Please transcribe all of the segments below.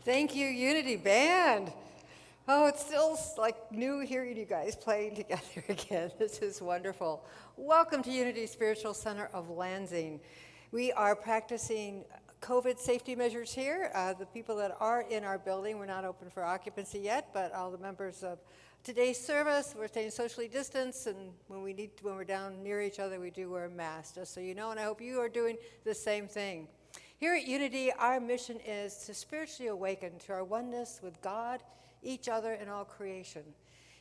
Thank you, Unity Band. Oh, it's still like new hearing you guys playing together again. This is wonderful. Welcome to Unity Spiritual Center of Lansing. We are practicing COVID safety measures here. The people that are in our building, we're not open for occupancy yet, but all the members of today's service, we're staying socially distanced, and when we're down near each other, we do wear a mask, just so you know, and I hope you are doing the same thing. Here at Unity, our mission is to spiritually awaken to our oneness with God, each other, and all creation.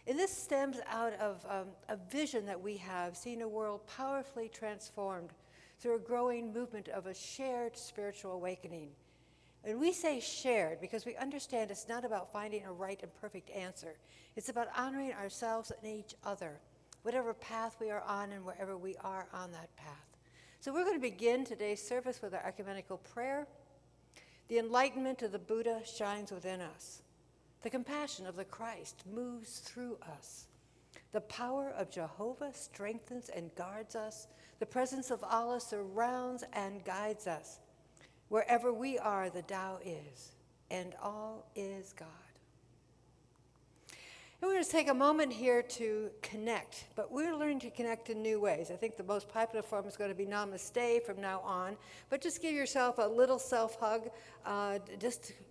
And this stems out of a vision that we have, seeing a world powerfully transformed through a growing movement of a shared spiritual awakening. And we say shared because we understand it's not about finding a right and perfect answer. It's about honoring ourselves and each other, whatever path we are on and wherever we are on that path. So we're going to begin today's service with our ecumenical prayer. The enlightenment of the Buddha shines within us. The compassion of the Christ moves through us. The power of Jehovah strengthens and guards us. The presence of Allah surrounds and guides us. Wherever we are, the Tao is, and all is God. And we're going to take a moment here to connect, but we're learning to connect in new ways. I think the most popular form is going to be namaste from now on, but just give yourself a little self-hug.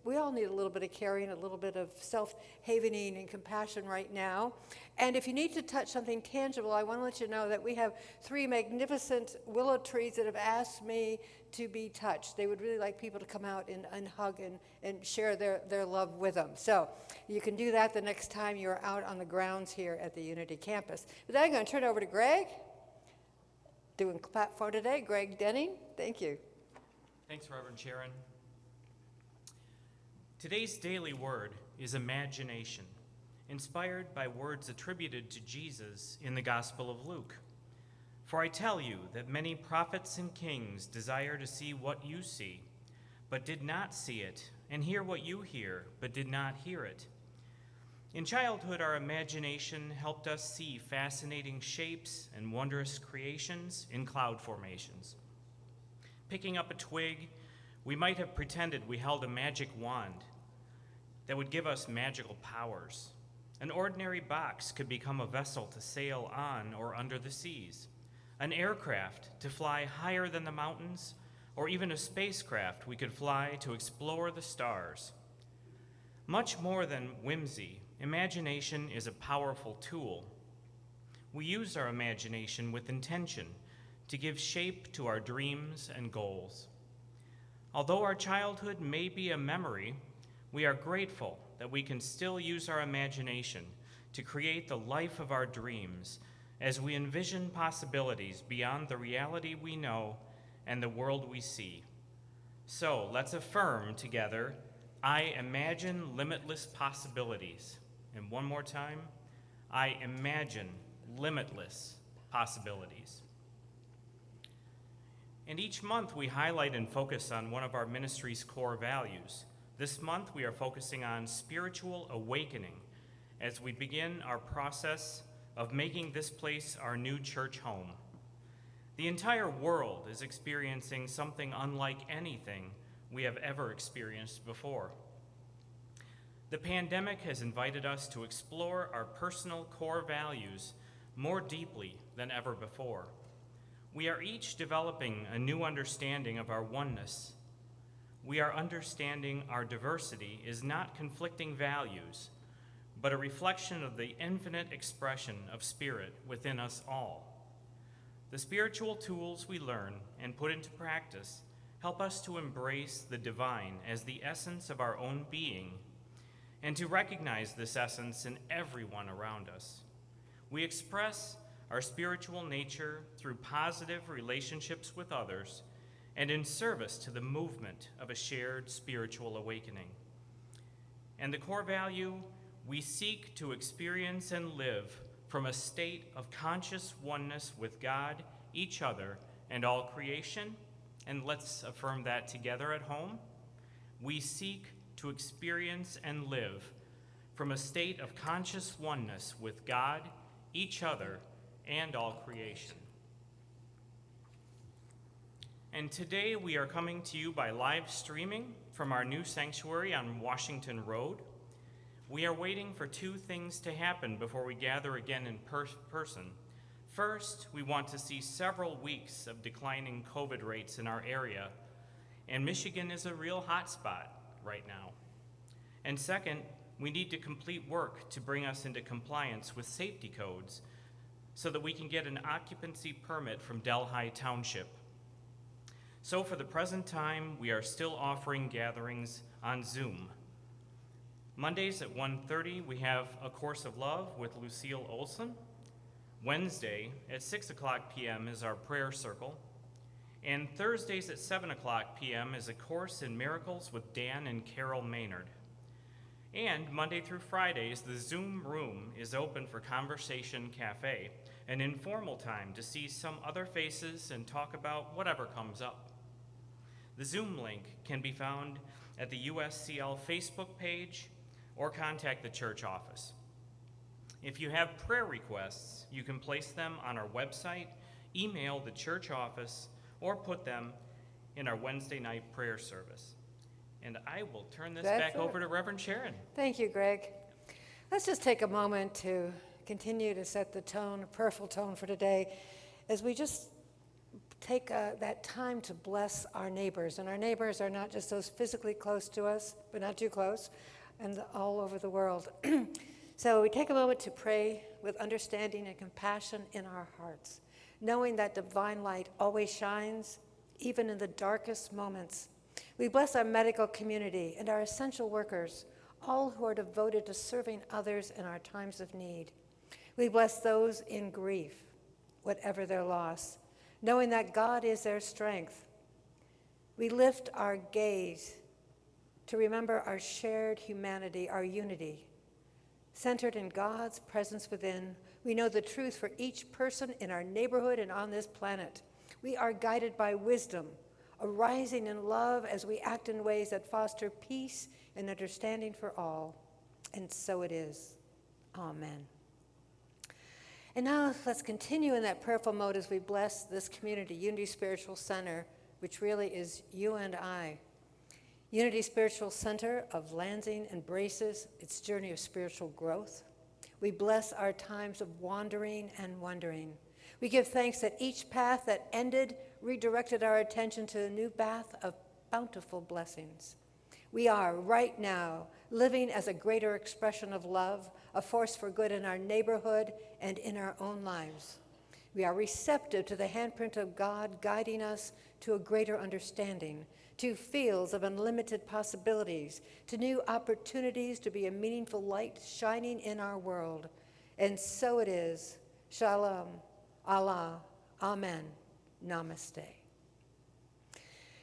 We all need a little bit of caring, a little bit of self-havening and compassion right now. And if you need to touch something tangible, I want to let you know that we have 3 magnificent willow trees that have asked me to be touched. They would really like people to come out and hug and share their love with them. So you can do that the next time you're out on the grounds here at the Unity campus. But then I'm going to turn it over to Greg, doing platform today. Greg Denning, thank you. Thanks, Reverend Sharon. Today's daily word is imagination, inspired by words attributed to Jesus in the Gospel of Luke. For I tell you that many prophets and kings desire to see what you see, but did not see it, and hear what you hear, but did not hear it. In childhood, our imagination helped us see fascinating shapes and wondrous creations in cloud formations. Picking up a twig, we might have pretended we held a magic wand that would give us magical powers. An ordinary box could become a vessel to sail on or under the seas, an aircraft to fly higher than the mountains, or even a spacecraft we could fly to explore the stars. Much more than whimsy, imagination is a powerful tool. We use our imagination with intention to give shape to our dreams and goals. Although our childhood may be a memory, we are grateful that we can still use our imagination to create the life of our dreams as we envision possibilities beyond the reality we know and the world we see. So let's affirm together, I imagine limitless possibilities. And one more time, I imagine limitless possibilities. And each month we highlight and focus on one of our ministry's core values. This month we are focusing on spiritual awakening as we begin our process of making this place our new church home. The entire world is experiencing something unlike anything we have ever experienced before. The pandemic has invited us to explore our personal core values more deeply than ever before. We are each developing a new understanding of our oneness. We are understanding our diversity is not conflicting values, but a reflection of the infinite expression of spirit within us all. The spiritual tools we learn and put into practice help us to embrace the divine as the essence of our own being and to recognize this essence in everyone around us. We express our spiritual nature through positive relationships with others and in service to the movement of a shared spiritual awakening. And the core value, we seek to experience and live from a state of conscious oneness with God, each other, and all creation. And let's affirm that together at home. We seek to experience and live from a state of conscious oneness with God, each other, and all creation. And today we are coming to you by live streaming from our new sanctuary on Washington Road. We are waiting for two things to happen before we gather again in person. First, we want to see several weeks of declining COVID rates in our area, and Michigan is a real hot spot right now. And second, we need to complete work to bring us into compliance with safety codes so that we can get an occupancy permit from Delhi Township. So for the present time, we are still offering gatherings on Zoom. Mondays at 1:30, we have A Course of Love with Lucille Olson. Wednesday at 6 o'clock p.m. is our prayer circle. And Thursdays at 7 o'clock p.m. is A Course in Miracles with Dan and Carol Maynard. And Monday through Fridays, the Zoom room is open for Conversation Cafe, an informal time to see some other faces and talk about whatever comes up. The Zoom link can be found at the USCL Facebook page or contact the church office. If you have prayer requests, you can place them on our website, email the church office, or put them in our Wednesday night prayer service. And I will turn this back over to Reverend Sharon. Thank you, Greg. Let's just take a moment to continue to set the tone, a prayerful tone for today, as we just take that time to bless our neighbors. And our neighbors are not just those physically close to us, but not too close, and all over the world. So we take a moment to pray with understanding and compassion in our hearts, knowing that divine light always shines, even in the darkest moments. We bless our medical community and our essential workers, all who are devoted to serving others in our times of need. We bless those in grief, whatever their loss, knowing that God is their strength. We lift our gaze to remember our shared humanity, our unity. Centered in God's presence within, we know the truth for each person in our neighborhood and on this planet. We are guided by wisdom, arising in love as we act in ways that foster peace and understanding for all. And so it is. Amen. And now let's continue in that prayerful mode as we bless this community, Unity Spiritual Center, which really is you and I. Unity Spiritual Center of Lansing embraces its journey of spiritual growth. We bless our times of wandering and wondering. We give thanks that each path that ended redirected our attention to a new path of bountiful blessings. We are right now living as a greater expression of love, a force for good in our neighborhood and in our own lives. We are receptive to the handprint of God guiding us to a greater understanding, to fields of unlimited possibilities, to new opportunities to be a meaningful light shining in our world. And so it is. Shalom, Allah, Amen, Namaste.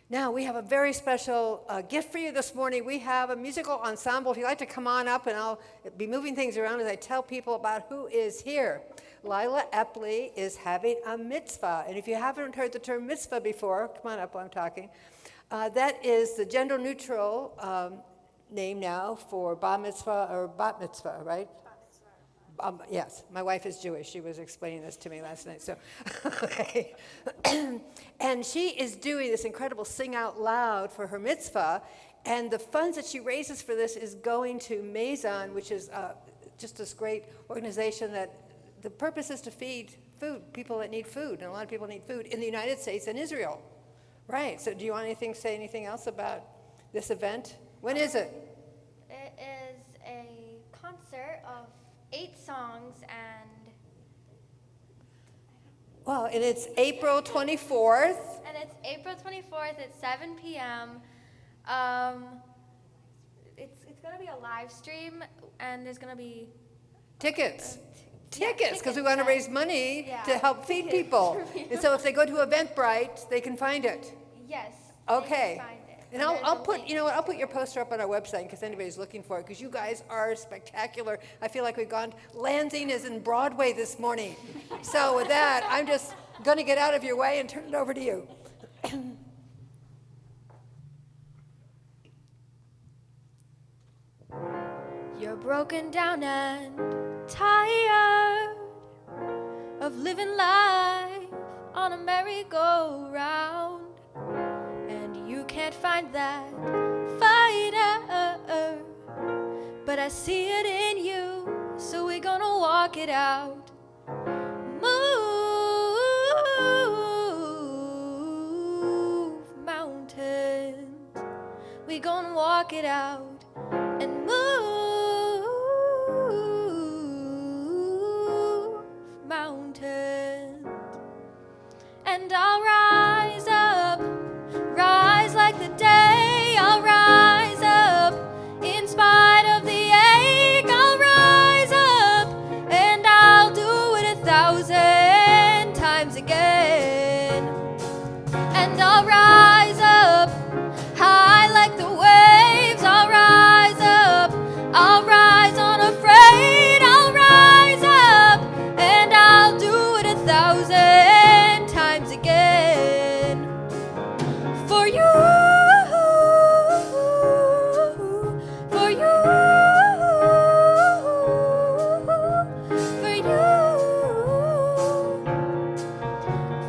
Now, we have a very special gift for you this morning. We have a musical ensemble. If you'd like to come on up, and I'll be moving things around as I tell people about who is here. Lila Epley is having a mitzvah. And if you haven't heard the term mitzvah before, come on up while I'm talking. That is the gender-neutral name now for bar mitzvah or bat mitzvah, right? Yes, my wife is Jewish. She was explaining this to me last night. So, okay. And she is doing this incredible sing out loud for her mitzvah. And the funds that she raises for this is going to Maison, which is just this great organization that the purpose is to feed food, people that need food. And a lot of people need food in the United States and Israel. Right. So do you want to say anything else about this event? When is it? It is a concert of 8 songs and... Well, and it's April 24th. And it's April 24th at 7 p.m. It's going to be a live stream, and there's going to be... Tickets. Yeah, Tickets, because we want to raise money to help feed people. And so if they go to Eventbrite, they can find it. Yes. Okay. They can find it. And I'll put, you know what, I'll put your poster up on our website in case anybody's looking for it, because you guys are spectacular. I feel like we've gone, Lansing is in Broadway this morning. So with that, I'm just going to get out of your way and turn it over to you. You're broken down and tired of living life on a merry-go-round. find that fighter, but I see it in you, so we're gonna walk it out. Move mountains, we're gonna walk it out and move mountains. And I'll rise up, rise like the day. I'll rise up in spite of the ache. I'll rise up and I'll do it 1,000 times again. And I'll rise up high like the waves. I'll rise up, I'll rise unafraid. I'll rise up and I'll do it 1,000 times again. For you, for you, for you,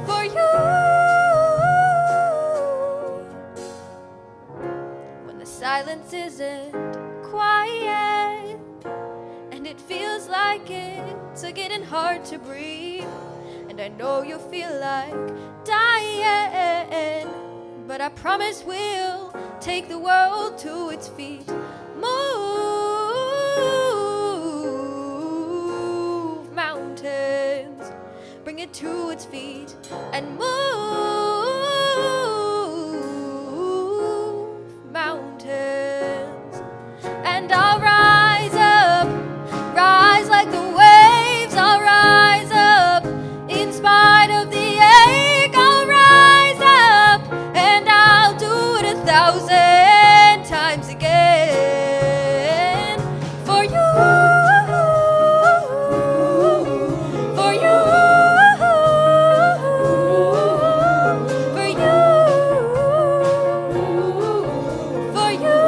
for you. When the silence isn't quiet and it feels like it's getting hard to breathe, and I know you feel like dying, but I promise we'll take the world to its feet. Move mountains, bring it to its feet, and move mountains. And I'll rise up, rise like the waves. I'll rise up in spite of the ache. I'll rise up and I'll do it 1,000 times again. For you, for you, for you, for you.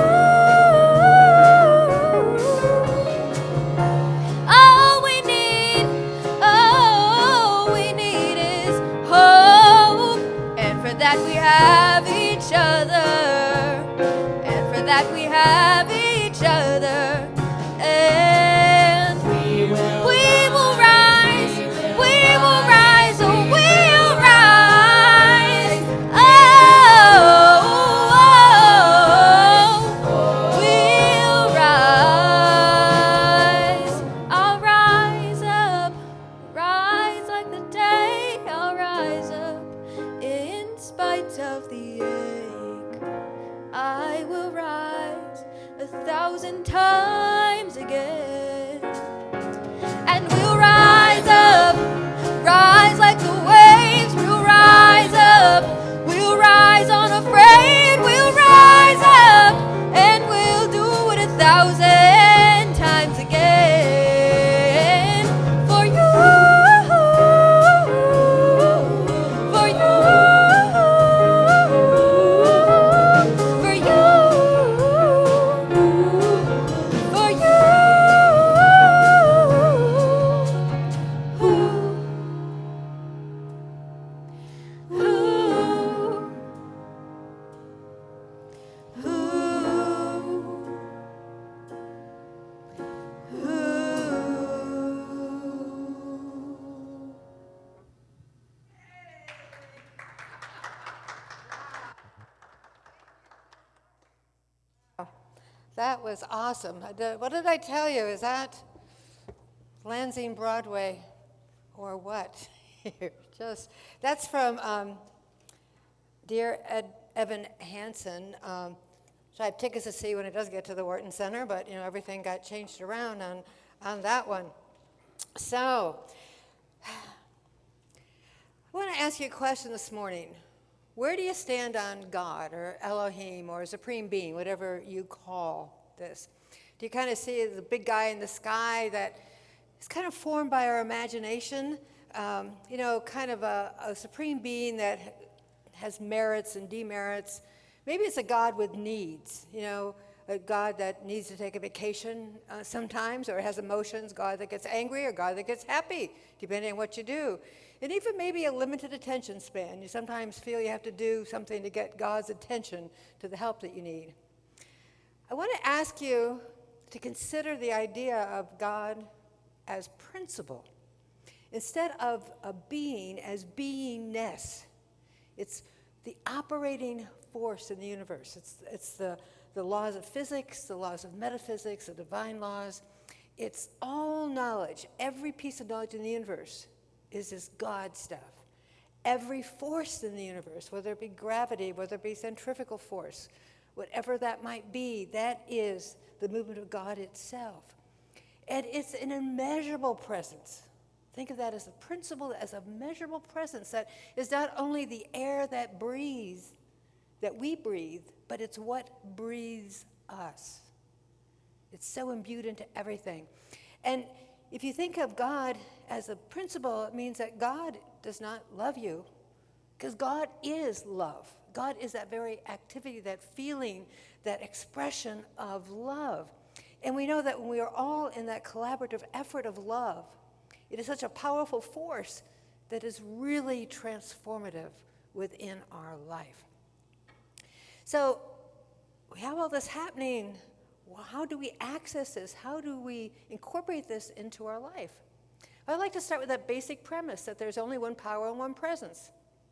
All we need is hope, and for that we have each other, and for that we have each other, and we will rise, we will rise, oh, we'll rise, oh, we'll rise. I'll rise up, rise like the day. I'll rise up in spite of the ache. I will rise 1,000 times again. And we'll rise up, rise like the waves. We'll rise up, we'll rise unafraid. We'll rise up and we'll do it 1,000 times again. For you, for you, for you, for you. That was awesome. What did I tell you? Is that Lansing Broadway or what? That's from Dear Evan Hansen. So I have tickets to see when it does get to the Wharton Center, but everything got changed around on that one. So I want to ask you a question this morning. Where do you stand on God or Elohim or Supreme Being, whatever you call this? Do you kind of see the big guy in the sky that is kind of formed by our imagination? Kind of a Supreme Being that has merits and demerits. Maybe it's a God with needs, a God that needs to take a vacation sometimes, or has emotions, God that gets angry, or God that gets happy, depending on what you do. And even maybe a limited attention span. You sometimes feel you have to do something to get God's attention to the help that you need. I want to ask you to consider the idea of God as principle, instead of a being as beingness. It's the operating force in the universe. It's the laws of physics, the laws of metaphysics, the divine laws. It's all knowledge. Every piece of knowledge in the universe is this God stuff. Every force in the universe, whether it be gravity, whether it be centrifugal force, whatever that might be, that is the movement of God itself. And it's an immeasurable presence. Think of that as a principle, as a measurable presence that is not only the air that breathes, that we breathe, but it's what breathes us. It's so imbued into everything. And if you think of God as a principle, it means that God does not love you, because God is love. God is that very activity, that feeling, that expression of love. And we know that when we are all in that collaborative effort of love, it is such a powerful force that is really transformative within our life. So we have all this happening. Well, how do we access this? How do we incorporate this into our life? I'd like to start with that basic premise that there's only one power and one presence,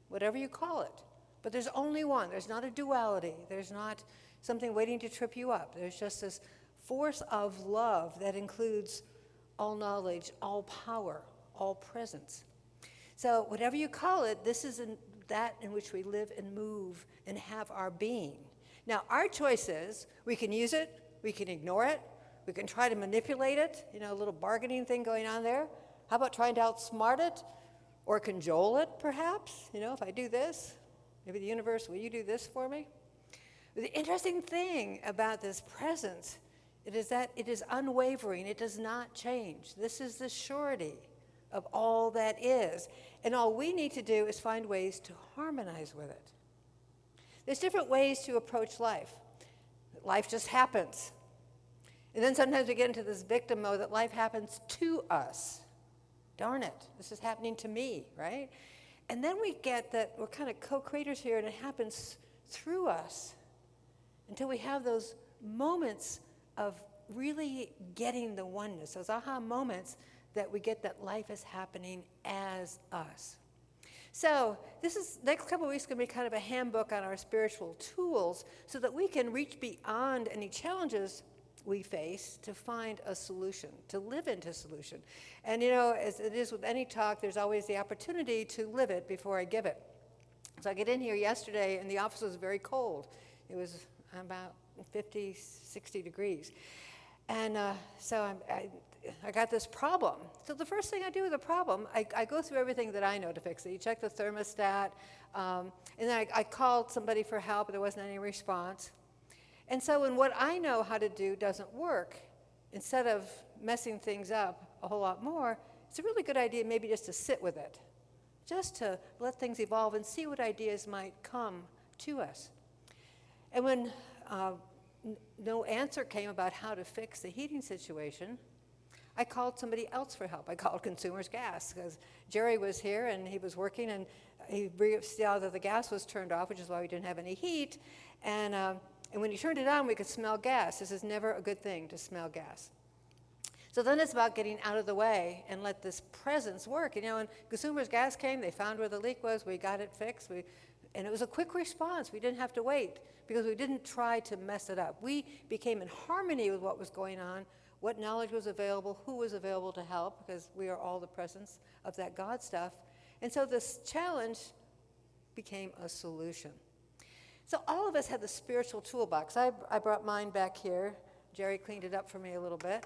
whatever you call it. But there's only one. There's not a duality. There's not something waiting to trip you up. There's just this force of love that includes all knowledge, all power, all presence. So whatever you call it, this is that in which we live and move and have our being. Now, our choice is we can use it, we can ignore it, we can try to manipulate it, a little bargaining thing going on there. How about trying to outsmart it or cajole it, perhaps? If I do this, maybe the universe, will you do this for me? But the interesting thing about this presence, it is that it is unwavering. It does not change. This is the surety of all that is. And all we need to do is find ways to harmonize with it. There's different ways to approach life. Life just happens. And then sometimes we get into this victim mode that life happens to us. Darn it, this is happening to me, right? And then we get that we're kind of co-creators here, and it happens through us until we have those moments of really getting the oneness, those aha moments that we get that life is happening as us. So next couple of weeks going to be kind of a handbook on our spiritual tools so that we can reach beyond any challenges we face to find a solution, to live into solution. And as it is with any talk, there's always the opportunity to live it before I give it. So I get in here yesterday, and the office was very cold. It was about 50, 60 degrees. And so I got this problem. So the first thing I do with a problem, I go through everything that I know to fix it. You check the thermostat, and then I called somebody for help, but there wasn't any response. And so when what I know how to do doesn't work, instead of messing things up a whole lot more, it's a really good idea maybe just to sit with it, just to let things evolve and see what ideas might come to us. And when no answer came about how to fix the heating situation, I called somebody else for help. I called Consumers Gas because Jerry was here and he was working, and he saw that the gas was turned off, which is why we didn't have any heat. And when he turned it on, we could smell gas. This is never a good thing to smell gas. So then it's about getting out of the way and let this presence work. When Consumers Gas came, they found where the leak was. We got it fixed. And it was a quick response. We didn't have to wait because we didn't try to mess it up. We became in harmony with what was going on, what knowledge was available, who was available to help, because we are all the presence of that God stuff. And so this challenge became a solution. So all of us have the spiritual toolbox. I brought mine back here. Jerry cleaned it up for me a little bit.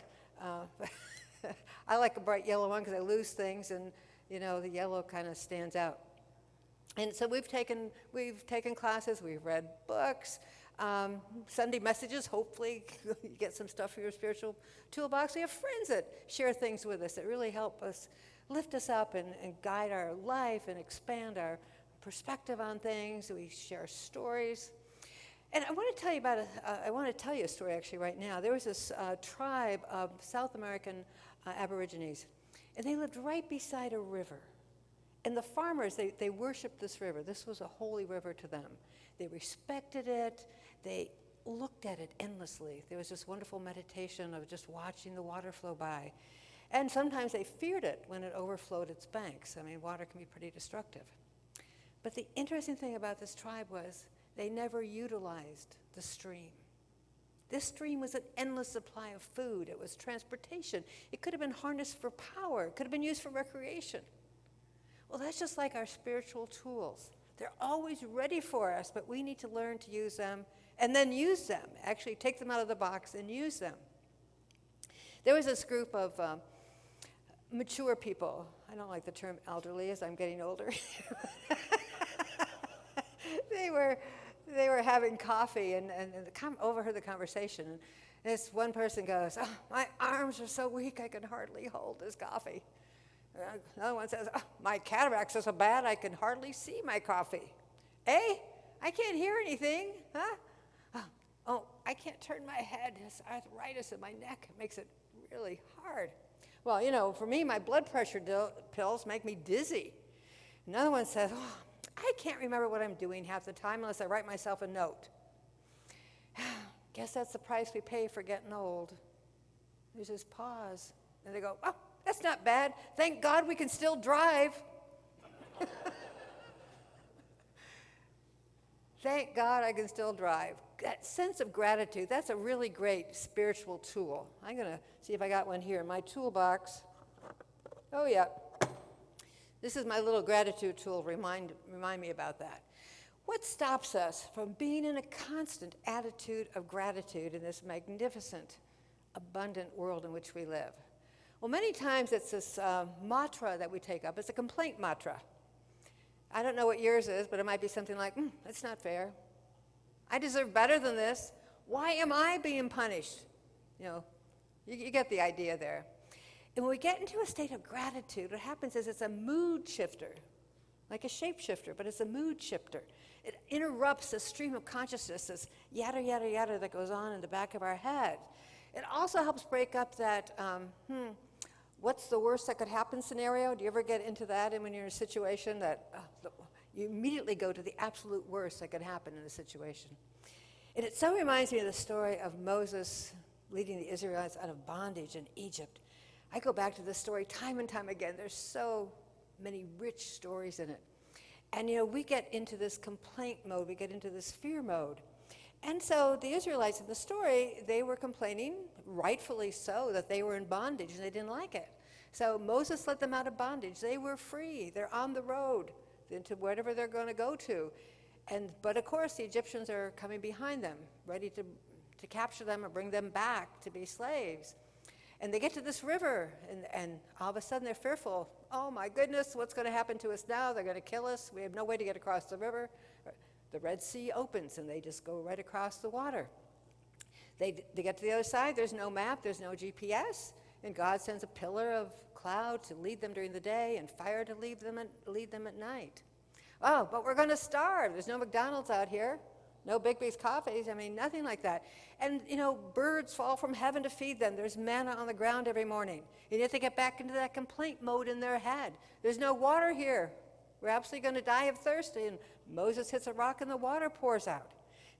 I like a bright yellow one because I lose things, and the yellow kind of stands out. And so we've taken classes, we've read books, Sunday messages. Hopefully you get some stuff for your spiritual toolbox. We have friends that share things with us that really help us lift us up and guide our life and expand our perspective on things. We share stories. And I want to tell you a story actually right now. There was this tribe of South American Aborigines, and they lived right beside a river. And the farmers, they worshiped this river. This was a holy river to them. They respected it. They looked at it endlessly. There was this wonderful meditation of just watching the water flow by. And sometimes they feared it when it overflowed its banks. I mean, water can be pretty destructive. But the interesting thing about this tribe was they never utilized the stream. This stream was an endless supply of food. It was transportation. It could have been harnessed for power. It could have been used for recreation. Well, that's just like our spiritual tools. They're always ready for us, but we need to learn to use them and then use them. Actually take them out of the box and use them. There was this group of mature people. I don't like the term elderly as I'm getting older. They were having coffee and overheard the conversation. And this one person goes, "Oh, my arms are so weak I can hardly hold this coffee." Another one says, "Oh, my cataracts are so bad I can hardly see my coffee." "Eh? I can't hear anything, huh? Oh, I can't turn my head. This arthritis in my neck makes it really hard." "Well, you know, for me, my blood pressure pills make me dizzy." Another one says, "Oh, I can't remember what I'm doing half the time unless I write myself a note." Guess that's the price we pay for getting old. There's this pause, and they go, "Oh, that's not bad. Thank God we can still drive." Thank God I can still drive. That sense of gratitude, that's a really great spiritual tool. I'm going to see if I got one here in my toolbox. Oh, yeah. This is my little gratitude tool. Remind me about that. What stops us from being in a constant attitude of gratitude in this magnificent, abundant world in which we live? Well, many times it's this mantra that we take up. It's a complaint mantra. I don't know what yours is, but it might be something like, "That's not fair. I deserve better than this. Why am I being punished?" You know, you get the idea there. And when we get into a state of gratitude, what happens is it's a mood shifter, like a shapeshifter, but it's a mood shifter. It interrupts the stream of consciousness, this yada, yada, yada that goes on in the back of our head. It also helps break up that, what's the worst that could happen scenario? Do you ever get into that? And when you're in a situation that you immediately go to the absolute worst that could happen in a situation. And it so reminds me of the story of Moses leading the Israelites out of bondage in Egypt. I go back to this story time and time again. There's so many rich stories in it. And, you know, we get into this complaint mode. We get into this fear mode. And so the Israelites in the story, they were complaining, rightfully so, that they were in bondage and they didn't like it. So Moses let them out of bondage. They were free. They're on the road into whatever they're going to go to. But of course, the Egyptians are coming behind them, ready to capture them or bring them back to be slaves. And they get to this river, and all of a sudden they're fearful. "Oh my goodness, what's going to happen to us now? They're going to kill us. We have no way to get across the river." The Red Sea opens, and they just go right across the water. They get to the other side. There's no map. There's no GPS. And God sends a pillar of cloud to lead them during the day and fire to lead them at night. "Oh, but we're going to starve. There's no McDonald's out here. No Big B's coffees. I mean, nothing like that." And, you know, birds fall from heaven to feed them. There's manna on the ground every morning. And yet they get back into that complaint mode in their head. "There's no water here. We're absolutely going to die of thirst." And Moses hits a rock and the water pours out.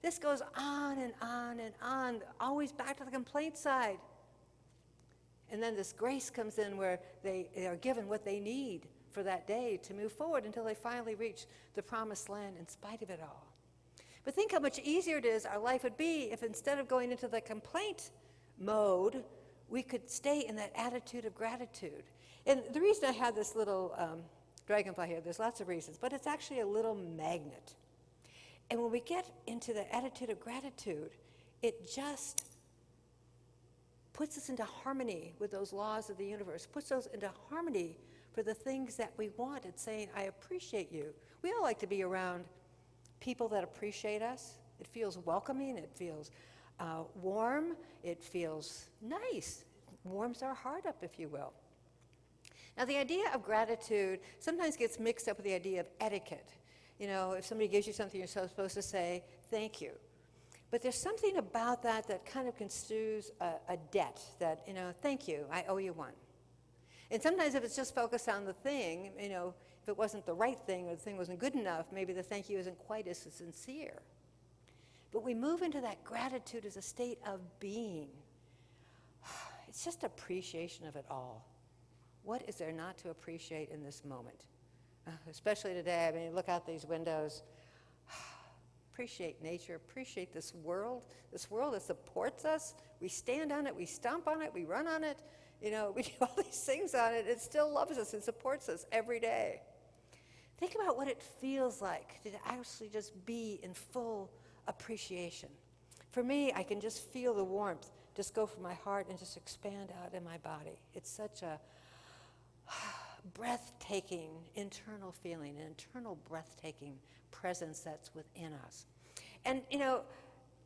This goes on and on and on, always back to the complaint side. And then this grace comes in where they are given what they need for that day to move forward until they finally reach the promised land in spite of it all. But think how much easier it is our life would be if instead of going into the complaint mode, we could stay in that attitude of gratitude. And the reason I have this little dragonfly here, there's lots of reasons, but it's actually a little magnet. And when we get into the attitude of gratitude, it just puts us into harmony with those laws of the universe, puts us into harmony for the things that we want. It's saying, "I appreciate you." We all like to be around people that appreciate us. It feels welcoming. It feels warm. It feels nice. It warms our heart up, if you will. Now, the idea of gratitude sometimes gets mixed up with the idea of etiquette. You know, if somebody gives you something, you're supposed to say, "Thank you." But there's something about that that kind of construes a debt that, thank you, I owe you one. And sometimes if it's just focused on the thing, if it wasn't the right thing or the thing wasn't good enough, maybe the thank you isn't quite as sincere. But we move into that gratitude as a state of being. It's just appreciation of it all. What is there not to appreciate in this moment? Especially today, look out these windows. Appreciate nature, appreciate this world that supports us. We stand on it, we stomp on it, we run on it. We do all these things on it. It still loves us and supports us every day. Think about what it feels like to actually just be in full appreciation. For me, I can just feel the warmth just go from my heart and just expand out in my body. It's such a breathtaking internal feeling, an internal breathtaking presence that's within us. And,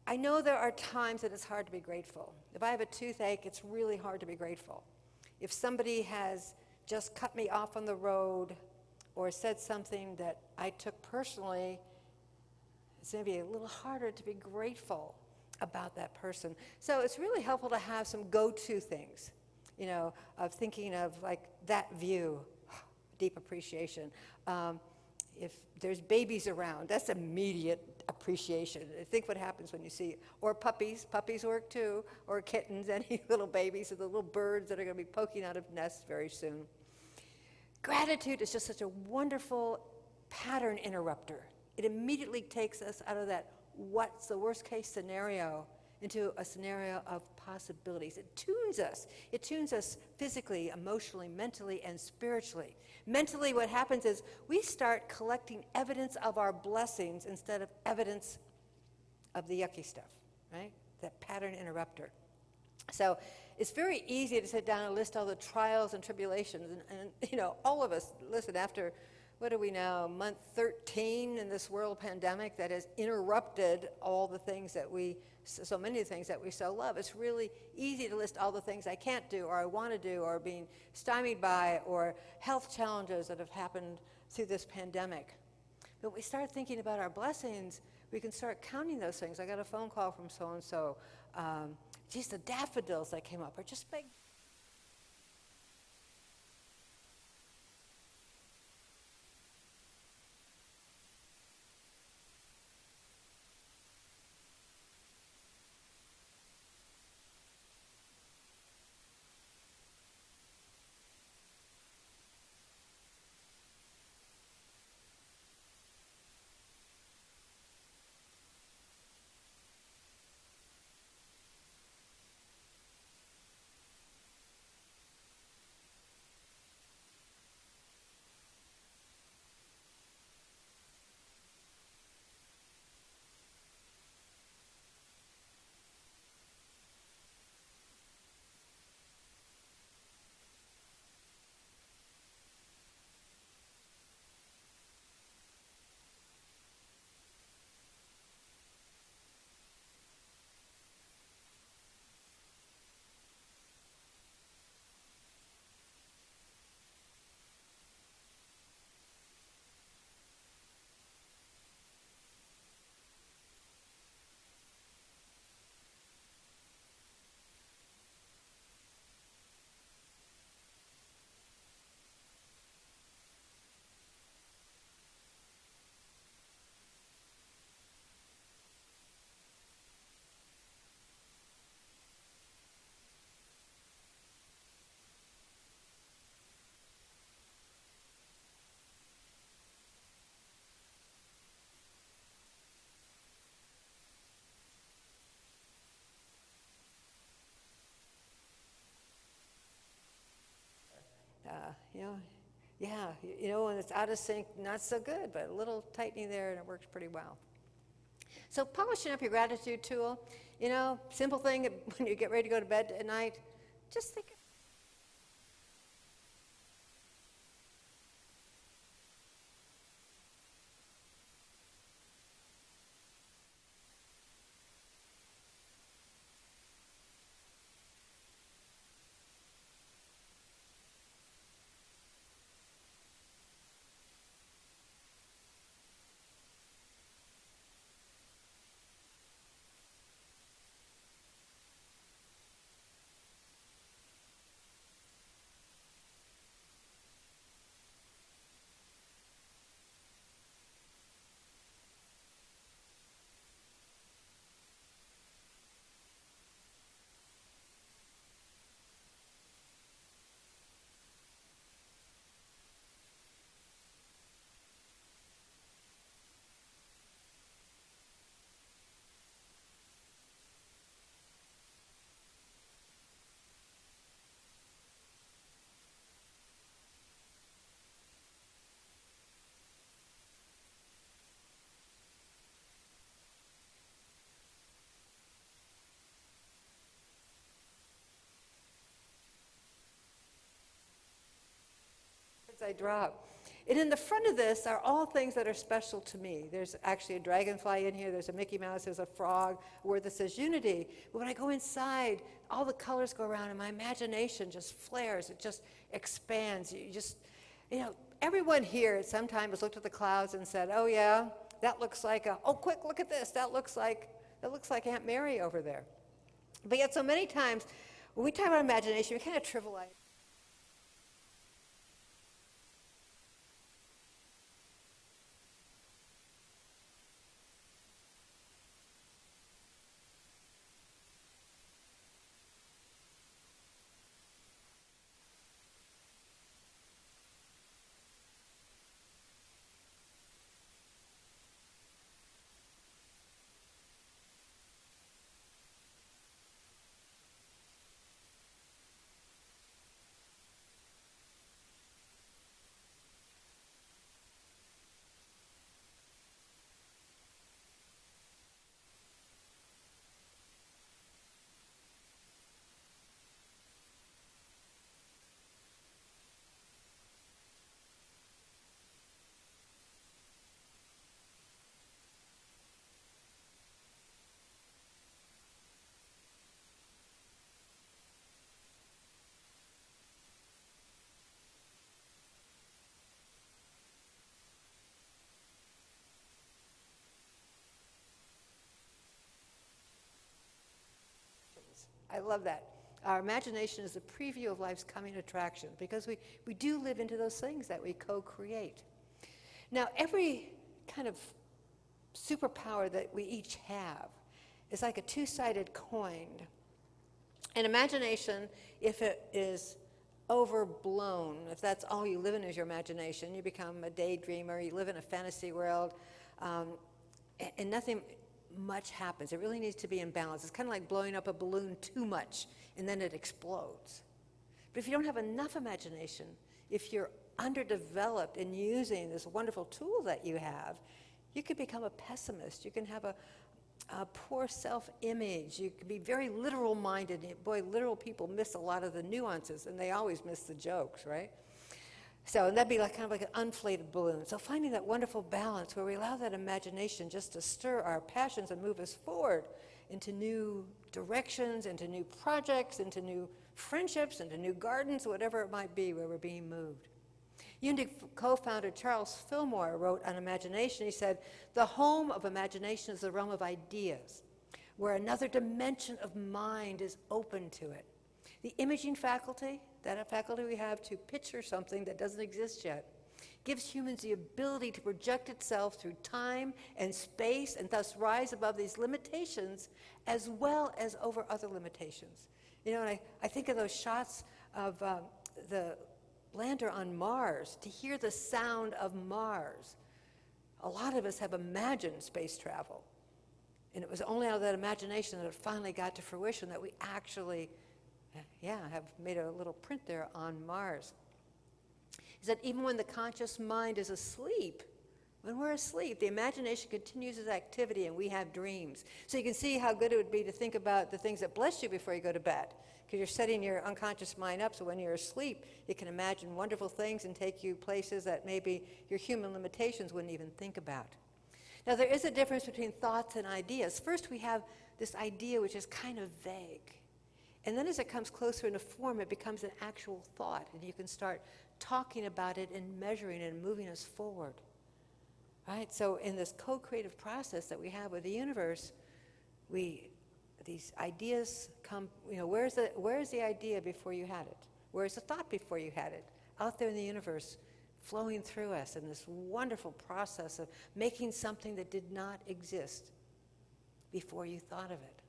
I know there are times that it's hard to be grateful. If I have a toothache, it's really hard to be grateful. If somebody has just cut me off on the road or said something that I took personally, it's maybe a little harder to be grateful about that person. So it's really helpful to have some go-to things, of thinking of like that view, deep appreciation. If there's babies around, that's immediate appreciation. Think what happens when you see, or puppies work too, or kittens, any little babies, or the little birds that are going to be poking out of nests very soon. Gratitude is just such a wonderful pattern interrupter. It immediately takes us out of that what's the worst case scenario into a scenario of possibilities. It tunes us physically, emotionally, mentally, and spiritually. Mentally, what happens is we start collecting evidence of our blessings instead of evidence of the yucky stuff, right? That pattern interrupter. So it's very easy to sit down and list all the trials and tribulations, and all of us, listen, after, what are we now, month 13 in this world pandemic that has interrupted all the things that so many of the things that we so love. It's really easy to list all the things I can't do or I want to do or being stymied by or health challenges that have happened through this pandemic. But we start thinking about our blessings, we can start counting those things. I got a phone call from so-and-so. Geez, the daffodils that came up are just big. When it's out of sync, not so good, but a little tightening there and it works pretty well. So polishing up your gratitude tool, simple thing when you get ready to go to bed at night, just think. I drop. And in the front of this are all things that are special to me. There's actually a dragonfly in here. There's a Mickey Mouse. There's a frog, a word that says unity. But when I go inside, all the colors go around, and my imagination just flares. It just expands. Everyone here at some time has looked at the clouds and said, oh, yeah, that looks like quick, look at this. That looks like Aunt Mary over there. But yet so many times, when we talk about imagination, we kind of trivialize. I love that. Our imagination is a preview of life's coming attraction because we do live into those things that we co-create. Now, every kind of superpower that we each have is like a two-sided coin. And imagination, if it is overblown, if that's all you live in is your imagination, you become a daydreamer, you live in a fantasy world, and nothing much happens. It really needs to be in balance. It's kind of like blowing up a balloon too much, and then it explodes. But if you don't have enough imagination, if you're underdeveloped in using this wonderful tool that you have, you could become a pessimist. You can have a poor self-image. You can be very literal-minded. Boy, literal people miss a lot of the nuances, and they always miss the jokes, right? So, and that'd be kind of like an inflated balloon. So finding that wonderful balance where we allow that imagination just to stir our passions and move us forward into new directions, into new projects, into new friendships, into new gardens, whatever it might be where we're being moved. Unity co-founder Charles Fillmore wrote on imagination, he said, "The home of imagination is the realm of ideas, where another dimension of mind is open to it. The imaging faculty, that faculty we have to picture something that doesn't exist yet, gives humans the ability to project itself through time and space and thus rise above these limitations as well as over other limitations." And I think of those shots of the lander on Mars, to hear the sound of Mars. A lot of us have imagined space travel. And it was only out of that imagination that it finally got to fruition that we actually have made a little print there on Mars. Is that even when the conscious mind is asleep, when we're asleep, the imagination continues its activity and we have dreams. So you can see how good it would be to think about the things that bless you before you go to bed, because you're setting your unconscious mind up so when you're asleep, you can imagine wonderful things and take you places that maybe your human limitations wouldn't even think about. Now, there is a difference between thoughts and ideas. First, we have this idea which is kind of vague. And then as it comes closer into form, it becomes an actual thought, and you can start talking about it and measuring it and moving us forward. Right? So in this co-creative process that we have with the universe, these ideas come, where's the idea before you had it? Where's the thought before you had it? Out there in the universe, flowing through us in this wonderful process of making something that did not exist before you thought of it.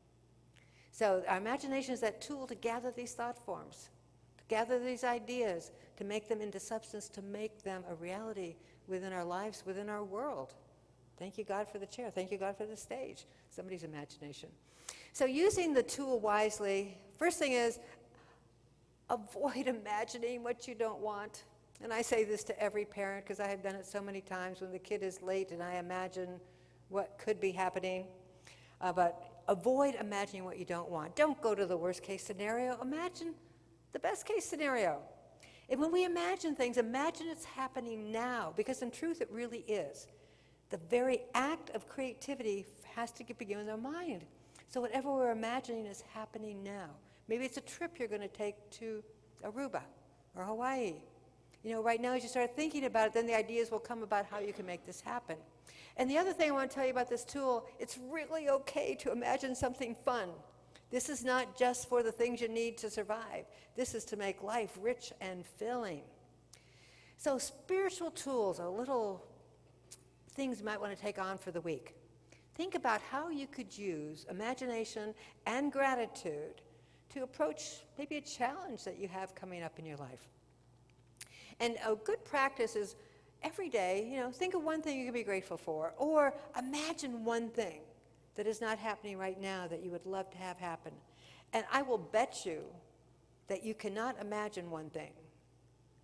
So our imagination is that tool to gather these thought forms, to gather these ideas, to make them into substance, to make them a reality within our lives, within our world. Thank you, God, for the chair. Thank you, God, for the stage. Somebody's imagination. So using the tool wisely, first thing is avoid imagining what you don't want. And I say this to every parent because I have done it so many times when the kid is late and I imagine what could be happening. But avoid imagining what you don't want. Don't go to the worst case scenario. Imagine the best case scenario. And when we imagine things, imagine it's happening now, because in truth it really is. The very act of creativity has to begin in our mind. So whatever we're imagining is happening now. Maybe it's a trip you're going to take to Aruba or Hawaii. Right now as you start thinking about it, then the ideas will come about how you can make this happen. And the other thing I want to tell you about this tool, it's really okay to imagine something fun. This is not just for the things you need to survive. This is to make life rich and filling. So spiritual tools are little things you might want to take on for the week. Think about how you could use imagination and gratitude to approach maybe a challenge that you have coming up in your life. And a good practice is every day, think of one thing you can be grateful for, or imagine one thing that is not happening right now that you would love to have happen. And I will bet you that you cannot imagine one thing,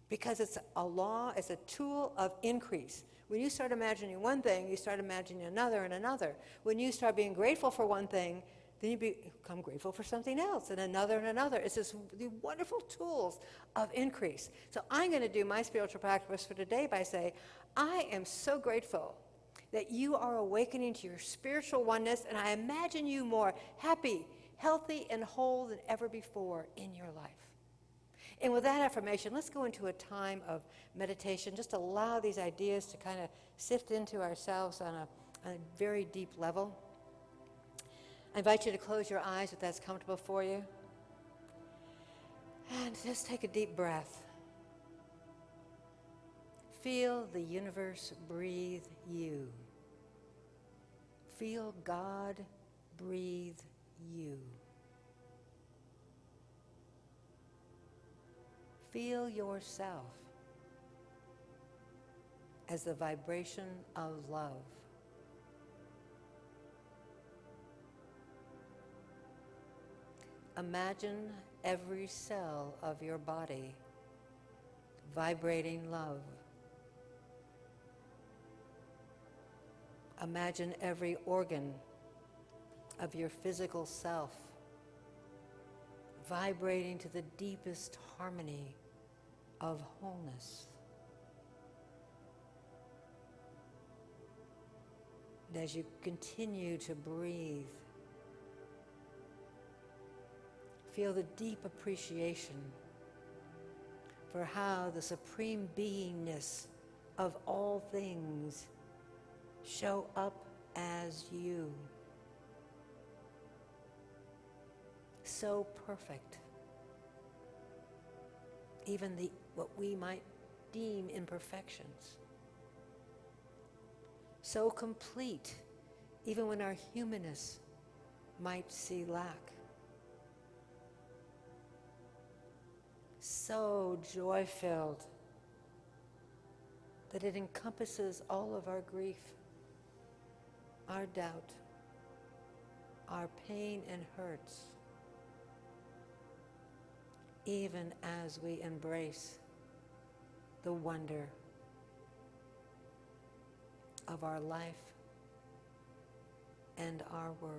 because it's a law, it's a tool of increase. When you start imagining one thing, you start imagining another and another. When you start being grateful for one thing, then you become grateful for something else, and another and another. It's just the wonderful tools of increase. So I'm going to do my spiritual practice for today by saying, I am so grateful that you are awakening to your spiritual oneness, and I imagine you more happy, healthy, and whole than ever before in your life. And with that affirmation, let's go into a time of meditation. Just allow these ideas to kind of sift into ourselves on a very deep level. I invite you to close your eyes if that's comfortable for you. And just take a deep breath. Feel the universe breathe you. Feel God breathe you. Feel yourself as the vibration of love. Imagine every cell of your body vibrating love. Imagine every organ of your physical self vibrating to the deepest harmony of wholeness. And as you continue to breathe, feel the deep appreciation for how the supreme beingness of all things show up as you. So perfect. Even what we might deem imperfections. So complete, even when our humanness might see lack. So joy-filled that it encompasses all of our grief, our doubt, our pain and hurts, even as we embrace the wonder of our life and our world.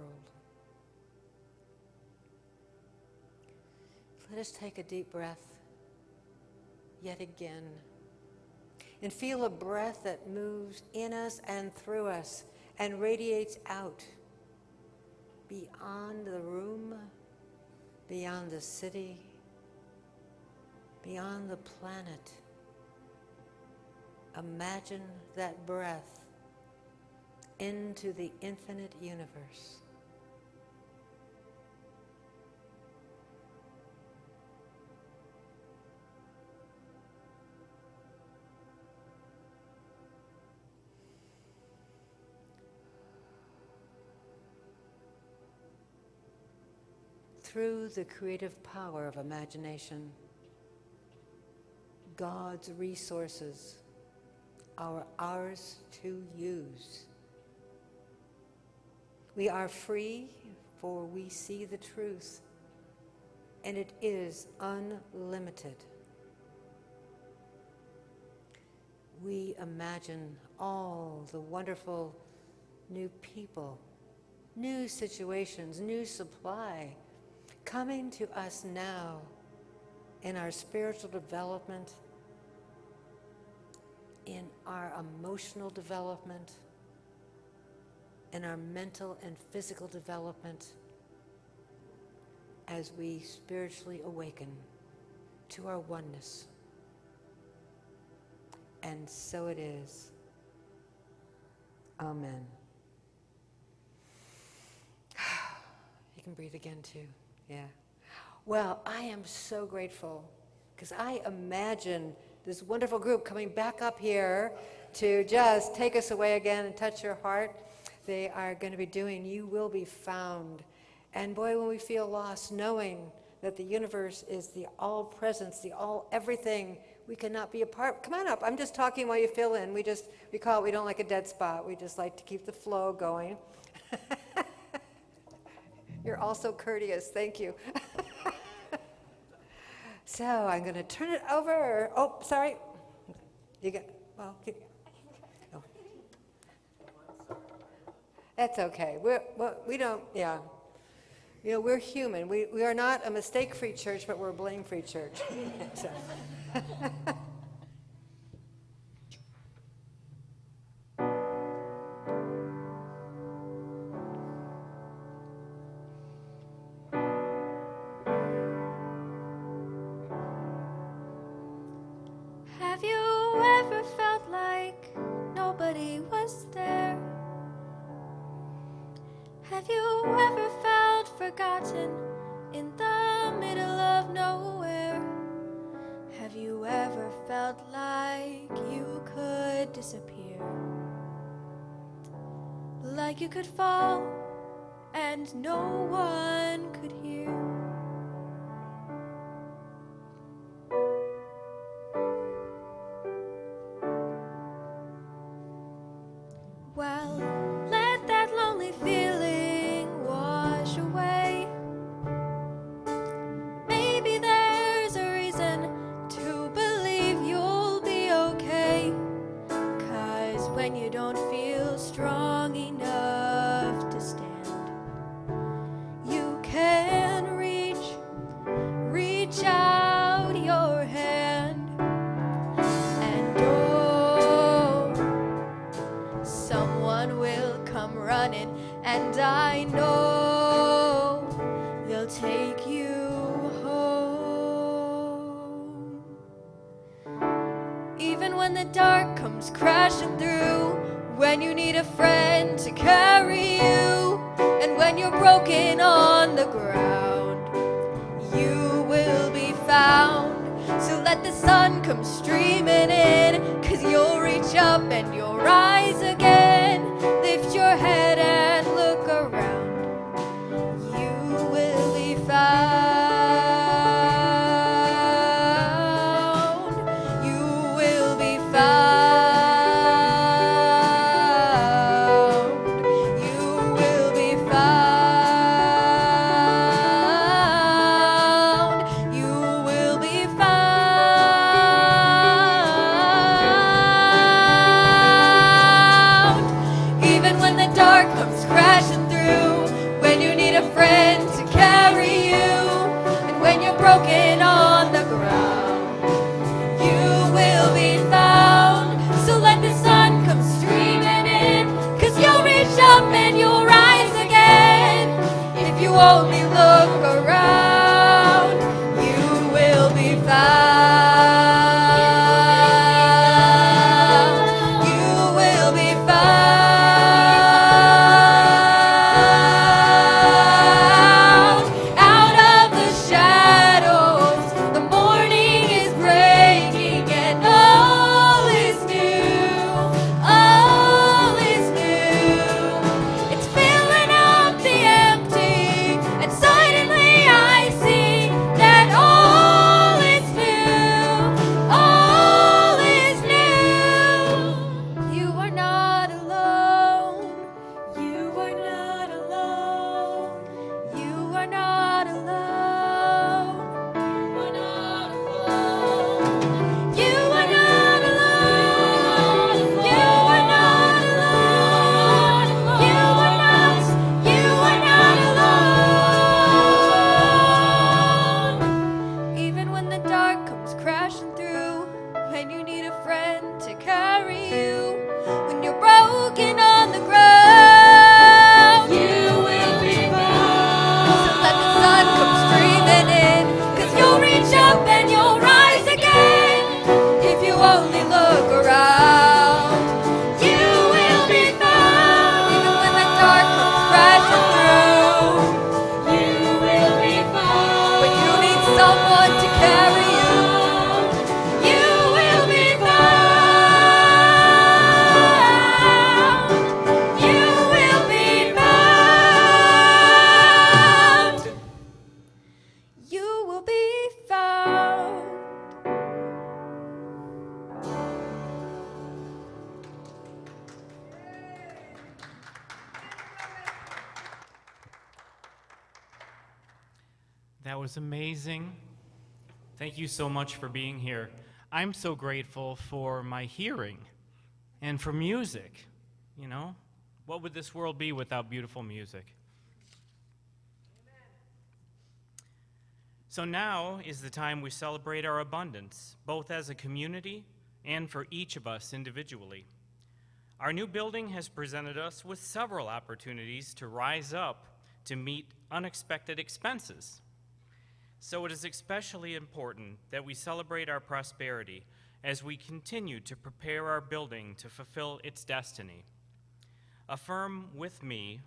Let us take a deep breath yet again and feel a breath that moves in us and through us and radiates out beyond the room, beyond the city, beyond the planet. Imagine that breath into the infinite universe. Through the creative power of imagination, God's resources are ours to use. We are free, for we see the truth, and it is unlimited. We imagine all the wonderful new people, new situations, new supply coming to us now in our spiritual development, in our emotional development, in our mental and physical development, as we spiritually awaken to our oneness. And so it is. Amen. You can breathe again too. Yeah. Well, I am so grateful because I imagine this wonderful group coming back up here to just take us away again and touch your heart. They are going to be doing You Will Be Found. And boy, when we feel lost, knowing that the universe is the all presence, the all everything, we cannot be apart. Come on up. I'm just talking while you fill in. We call it, we don't like a dead spot. We just like to keep the flow going. You're also courteous. Thank you. So I'm going to turn it over. Oh, sorry. You got, well, oh. That's okay. We don't, yeah. You know, we're human. We are not a mistake-free church, but we're a blame-free church. So. Have you ever felt like nobody was there? Have you ever felt forgotten in the middle of nowhere? Have you ever felt like you could disappear? Like you could fall and no one could hear? Well, let that lonely feeling wash away. Maybe there's a reason to believe you'll be okay. 'Cause when you don't feel strong enough to stand, you can reach out your hand. And oh, someone will come running, and I know they'll take you home. Even when the dark comes crashing through, when you need a friend to carry you, and when you're broken on the ground, you will be found. So let the sun come streaming in, 'cause you'll reach up and you'll rise again. Lift your head and look around. You will be found. You will be found. You will be found. You will be found. someone to carry you. You will be found. You will be found. You will be found. That was amazing. Thank you so much for being here. I'm so grateful for my hearing and for music. You know, what would this world be without beautiful music? So now is the time we celebrate our abundance, both as a community and for each of us individually. Our new building has presented us with several opportunities to rise up to meet unexpected expenses. So it is especially important that we celebrate our prosperity as we continue to prepare our building to fulfill its destiny. Affirm with me,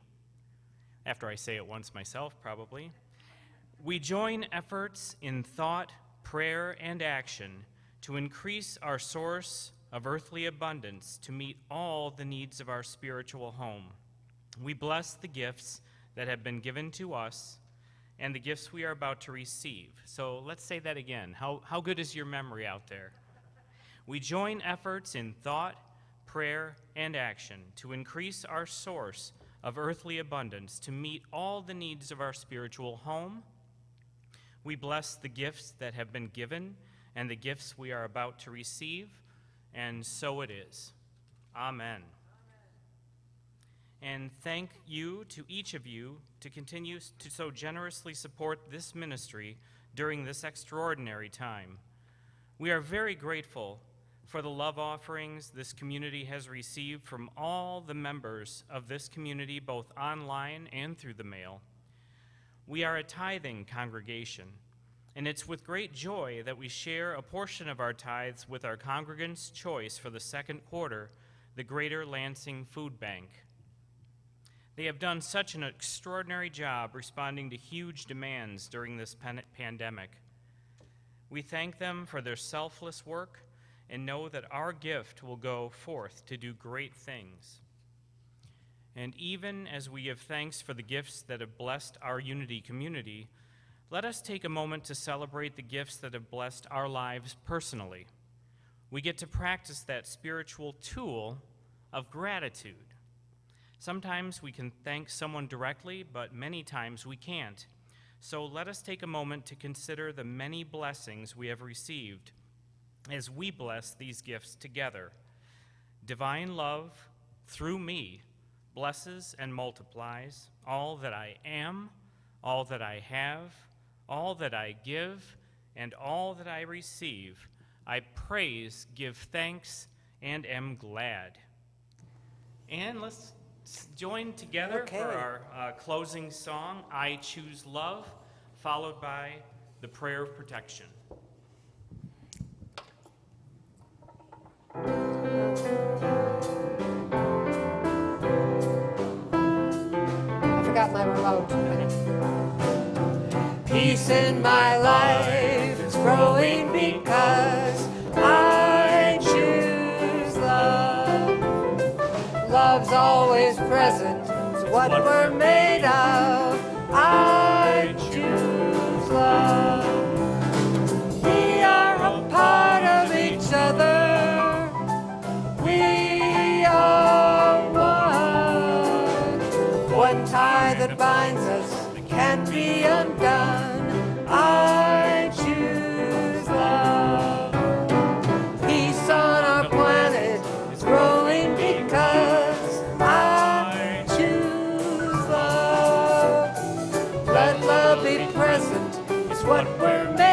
after I say it once myself probably, we join efforts in thought, prayer, and action to increase our source of earthly abundance to meet all the needs of our spiritual home. We bless the gifts that have been given to us and the gifts we are about to receive. So let's say that again. How good is your memory out there? We join efforts in thought, prayer, and action to increase our source of earthly abundance to meet all the needs of our spiritual home. We bless the gifts that have been given and the gifts we are about to receive, and so it is. Amen. And thank you to each of you to continue to so generously support this ministry during this extraordinary time. We are very grateful for the love offerings this community has received from all the members of this community, both online and through the mail. We are a tithing congregation, and it's with great joy that we share a portion of our tithes with our congregants' choice for the second quarter, the Greater Lansing Food Bank. They have done such an extraordinary job responding to huge demands during this pandemic. We thank them for their selfless work and know that our gift will go forth to do great things. And even as we give thanks for the gifts that have blessed our Unity community, let us take a moment to celebrate the gifts that have blessed our lives personally. We get to practice that spiritual tool of gratitude. Sometimes we can thank someone directly, but many times we can't. So let us take a moment to consider the many blessings we have received as we bless these gifts together. Divine love, through me, blesses and multiplies all that I am, all that I have, all that I give, and all that I receive. I praise, give thanks, and am glad. And let's join together for our closing song, I Choose Love, followed by the prayer of protection. I forgot my remote. Peace in my life is growing because I choose love. Love's always present, it's what we're made of. I choose love. We are a part of each other. We are one tie that binds us can't be undone. I choose love. Peace on our planet is growing because I choose love. Let love be present is what we're made